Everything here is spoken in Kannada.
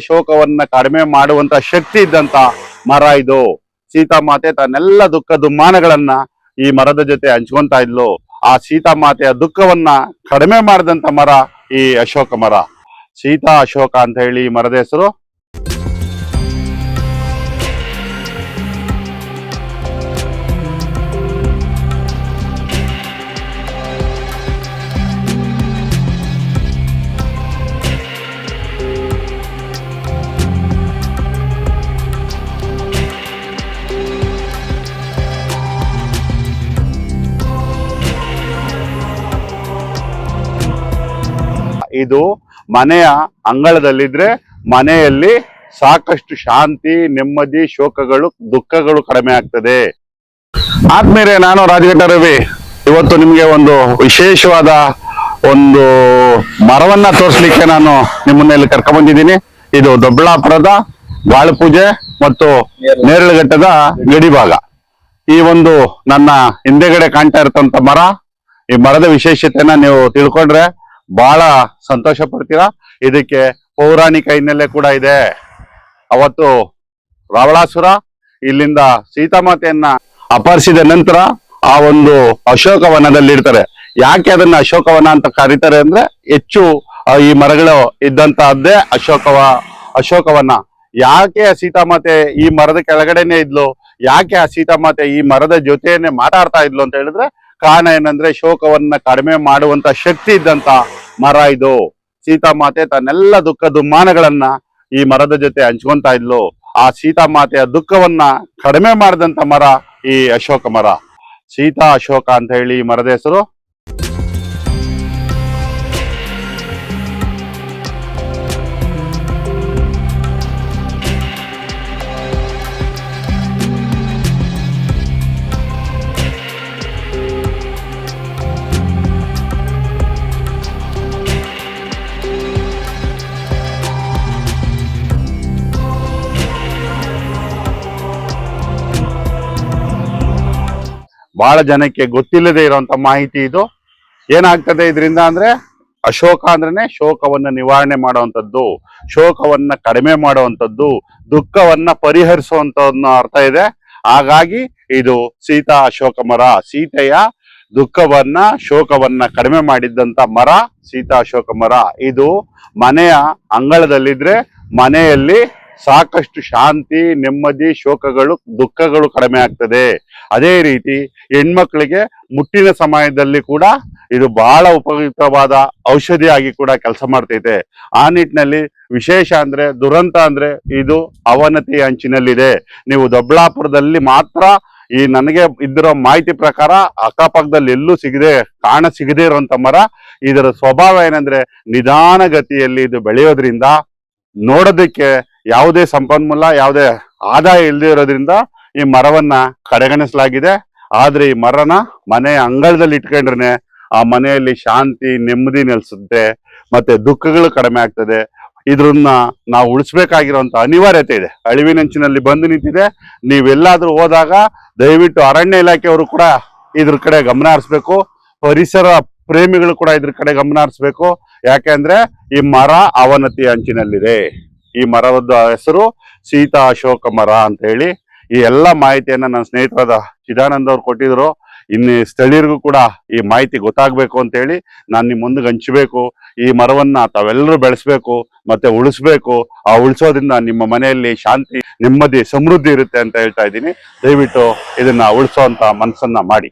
ಶೋಕವನ್ನ ಕಡಿಮೆ ಮಾಡುವಂತ ಶಕ್ತಿ ಇದ್ದಂತ ಮರ ಇದು. ಸೀತಾಮಾತೆ ತನ್ನೆಲ್ಲ ದುಃಖ ದುಮ್ಮಾನಗಳನ್ನ ಈ ಮರದ ಜೊತೆ ಹಂಚ್ಕೊಂತಾ ಇದ್ಲು. ಆ ಸೀತಾಮಾತೆಯ ದುಃಖವನ್ನ ಕಡಿಮೆ ಮಾಡಿದಂತ ಮರ ಈ ಅಶೋಕ ಮರ. ಸೀತಾ ಅಶೋಕ ಅಂತ ಹೇಳಿ ಈ ಮರದ ಹೆಸರು. ಇದು ಮನೆಯ ಅಂಗಳದಲ್ಲಿದ್ರೆ ಮನೆಯಲ್ಲಿ ಸಾಕಷ್ಟು ಶಾಂತಿ, ನೆಮ್ಮದಿ, ಶೋಕಗಳು, ದುಃಖಗಳು ಕಡಿಮೆ ಆಗ್ತದೆ. ಆದ್ಮೇಲೆ ನಾನು ರಾಜಘಟ್ಟ ರವಿ ಇವತ್ತು ನಿಮ್ಗೆ ಒಂದು ವಿಶೇಷವಾದ ಒಂದು ಮರವನ್ನ ತೋರಿಸ್ಲಿಕ್ಕೆ ನಾನು ನಿಮ್ಮನ್ನ ಇಲ್ಲಿ ಕರ್ಕೊಂಡ್ ಬಂದಿದ್ದೀನಿ. ಇದು ದೊಡ್ಡಬಳ್ಳಾಪುರದ ಬಾಳಪೂಜೆ ಮತ್ತು ನೇರಳಘಟ್ಟದ ಗಡಿಭಾಗ. ಈ ಒಂದು ನನ್ನ ಹಿಂದೆಗಡೆ ಕಾಣ್ತಾ ಇರತಂತ ಮರ, ಈ ಮರದ ವಿಶೇಷತೆನ ನೀವು ತಿಳ್ಕೊಂಡ್ರೆ ಬಹಳ ಸಂತೋಷ ಪಡ್ತೀರಾ. ಇದಕ್ಕೆ ಪೌರಾಣಿಕ ಹಿನ್ನೆಲೆ ಕೂಡ ಇದೆ. ಅವತ್ತು ರಾವಣಾಸುರ ಇಲ್ಲಿಂದ ಸೀತಾಮಾತೆಯನ್ನ ಅಪಹರಿಸಿದ ನಂತರ ಆ ಒಂದು ಅಶೋಕವನದಲ್ಲಿ ಇರ್ತಾರೆ. ಯಾಕೆ ಅದನ್ನ ಅಶೋಕವನ ಅಂತ ಕರೀತಾರೆ ಅಂದ್ರೆ ಹೆಚ್ಚು ಈ ಮರಗಳು ಇದ್ದಂತಹದ್ದೇ ಅಶೋಕವನ. ಯಾಕೆ ಸೀತಾಮಾತೆ ಈ ಮರದ ಕೆಳಗಡೆನೆ ಇದ್ಲು, ಯಾಕೆ ಆ ಸೀತಾಮಾತೆ ಈ ಮರದ ಜೊತೆನೆ ಮಾತಾಡ್ತಾ ಇದ್ಲು ಅಂತ ಹೇಳಿದ್ರೆ ಕಾರಣ ಏನಂದ್ರೆ ಶೋಕವನ್ನ ಕಡಿಮೆ ಮಾಡುವಂತ ಶಕ್ತಿ ಇದ್ದಂತ ಮರ ಇದು. ಸೀತಾಮಾತೆ ತನ್ನೆಲ್ಲ ದುಃಖ ದುಮ್ಮಾನಗಳನ್ನ ಈ ಮರದ ಜೊತೆ ಹಂಚ್ಕೊಂತಾ ಇದ್ಲು. ಆ ಸೀತಾಮಾತೆಯ ದುಃಖವನ್ನ ಕಡಿಮೆ ಮಾಡಿದಂತ ಮರ ಈ ಅಶೋಕ ಮರ. ಸೀತಾ ಅಶೋಕ ಅಂತ ಹೇಳಿ ಈ ಮರದ ಹೆಸರು. ಬಹಳ ಜನಕ್ಕೆ ಗೊತ್ತಿಲ್ಲದೆ ಇರುವಂತ ಮಾಹಿತಿ ಇದು. ಏನಾಗ್ತದೆ ಇದರಿಂದ ಅಂದ್ರೆ ಅಶೋಕ ಅಂದ್ರೇನೆ ಶೋಕವನ್ನ ನಿವಾರಣೆ ಮಾಡುವಂಥದ್ದು, ಶೋಕವನ್ನ ಕಡಿಮೆ ಮಾಡುವಂಥದ್ದು, ದುಃಖವನ್ನ ಪರಿಹರಿಸುವಂತ ಅರ್ಥ ಇದೆ. ಹಾಗಾಗಿ ಇದು ಸೀತಾ ಅಶೋಕ ಮರ. ಸೀತೆಯ ದುಃಖವನ್ನ ಶೋಕವನ್ನ ಕಡಿಮೆ ಮಾಡಿದ್ದಂತ ಮರ ಸೀತಾ ಅಶೋಕ ಮರ. ಇದು ಮನೆಯ ಅಂಗಳದಲ್ಲಿದ್ರೆ ಮನೆಯಲ್ಲಿ ಸಾಕಷ್ಟು ಶಾಂತಿ, ನೆಮ್ಮದಿ, ಶೋಕಗಳು, ದುಃಖಗಳು ಕಡಿಮೆ ಆಗ್ತದೆ. ಅದೇ ರೀತಿ ಹೆಣ್ಮಕ್ಳಿಗೆ ಮುಟ್ಟಿನ ಸಮಯದಲ್ಲಿ ಕೂಡ ಇದು ಬಹಳ ಉಪಯುಕ್ತವಾದ ಔಷಧಿಯಾಗಿ ಕೂಡ ಕೆಲಸ ಮಾಡ್ತೈತೆ. ಆ ನಿಟ್ಟಿನಲ್ಲಿ ವಿಶೇಷ ಅಂದ್ರೆ ದುರಂತ ಅಂದ್ರೆ ಇದು ಅವನತಿ ಅಂಚಿನಲ್ಲಿದೆ. ನೀವು ದೊಡ್ಡಬಳ್ಳಾಪುರದಲ್ಲಿ ಮಾತ್ರ ಈ ನನಗೆ ಇದ್ದಿರೋ ಮಾಹಿತಿ ಪ್ರಕಾರ ಅಕ್ಕಪಕ್ಕದಲ್ಲಿ ಎಲ್ಲೂ ಕಾಣ ಸಿಗದೆ ಇರುವಂತ ಮರ. ಇದರ ಸ್ವಭಾವ ಏನಂದ್ರೆ ನಿಧಾನಗತಿಯಲ್ಲಿ ಇದು ಬೆಳೆಯೋದ್ರಿಂದ ನೋಡೋದಕ್ಕೆ ಯಾವುದೇ ಸಂಪನ್ಮೂಲ, ಯಾವುದೇ ಆದಾಯ ಇಲ್ಲದೆ ಇರೋದ್ರಿಂದ ಈ ಮರವನ್ನ ಕಡೆಗಣಿಸಲಾಗಿದೆ. ಆದ್ರೆ ಈ ಮರನ ಮನೆಯ ಅಂಗಳದಲ್ಲಿ ಇಟ್ಕೊಂಡ್ರೆ ಆ ಮನೆಯಲ್ಲಿ ಶಾಂತಿ, ನೆಮ್ಮದಿ ನೆಲೆಸುತ್ತೆ, ಮತ್ತೆ ದುಃಖಗಳು ಕಡಿಮೆ ಆಗ್ತದೆ. ಇದ್ರನ್ನ ನಾವು ಉಳಿಸ್ಬೇಕಾಗಿರುವಂತ ಅನಿವಾರ್ಯತೆ ಇದೆ. ಅಳಿವಿನಂಚಿನಲ್ಲಿ ಬಂದು ನಿಂತಿದೆ. ನೀವೆಲ್ಲಾದ್ರೂ ಹೋದಾಗ ದಯವಿಟ್ಟು ಅರಣ್ಯ ಇಲಾಖೆಯವರು ಕೂಡ ಇದ್ರ ಕಡೆ ಗಮನ ಹರಿಸ್ಬೇಕು. ಪರಿಸರ ಪ್ರೇಮಿಗಳು ಕೂಡ ಇದ್ರ ಕಡೆ ಗಮನ ಹರಿಸ್ಬೇಕು. ಯಾಕೆಂದ್ರೆ ಈ ಮರ ಅವನತಿ ಅಂಚಿನಲ್ಲಿದೆ. ಈ ಮರದ ಹೆಸರು ಸೀತಾ ಅಶೋಕ ಮರ ಅಂತ ಹೇಳಿ. ಈ ಎಲ್ಲ ಮಾಹಿತಿಯನ್ನ ನನ್ನ ಸ್ನೇಹಿತರಾದ ಚಿದಾನಂದ್ ಅವ್ರು ಕೊಟ್ಟಿದ್ರು. ಇನ್ನು ಸ್ಥಳೀಯರಿಗೂ ಕೂಡ ಈ ಮಾಹಿತಿ ಗೊತ್ತಾಗ್ಬೇಕು ಅಂತ ಹೇಳಿ ನಾನು ನಿಮ್ಮ ಮುಂದೆ ಹಂಚಬೇಕು. ಈ ಮರವನ್ನ ತಾವೆಲ್ಲರೂ ಬೆಳೆಸ್ಬೇಕು ಮತ್ತೆ ಉಳಿಸ್ಬೇಕು. ಆ ಉಳಿಸೋದ್ರಿಂದ ನಿಮ್ಮ ಮನೆಯಲ್ಲಿ ಶಾಂತಿ, ನೆಮ್ಮದಿ, ಸಮೃದ್ಧಿ ಇರುತ್ತೆ ಅಂತ ಹೇಳ್ತಾ ಇದ್ದೀನಿ. ದಯವಿಟ್ಟು ಇದನ್ನ ಉಳಿಸೋಂತ ಮನಸ್ಸನ್ನ ಮಾಡಿ.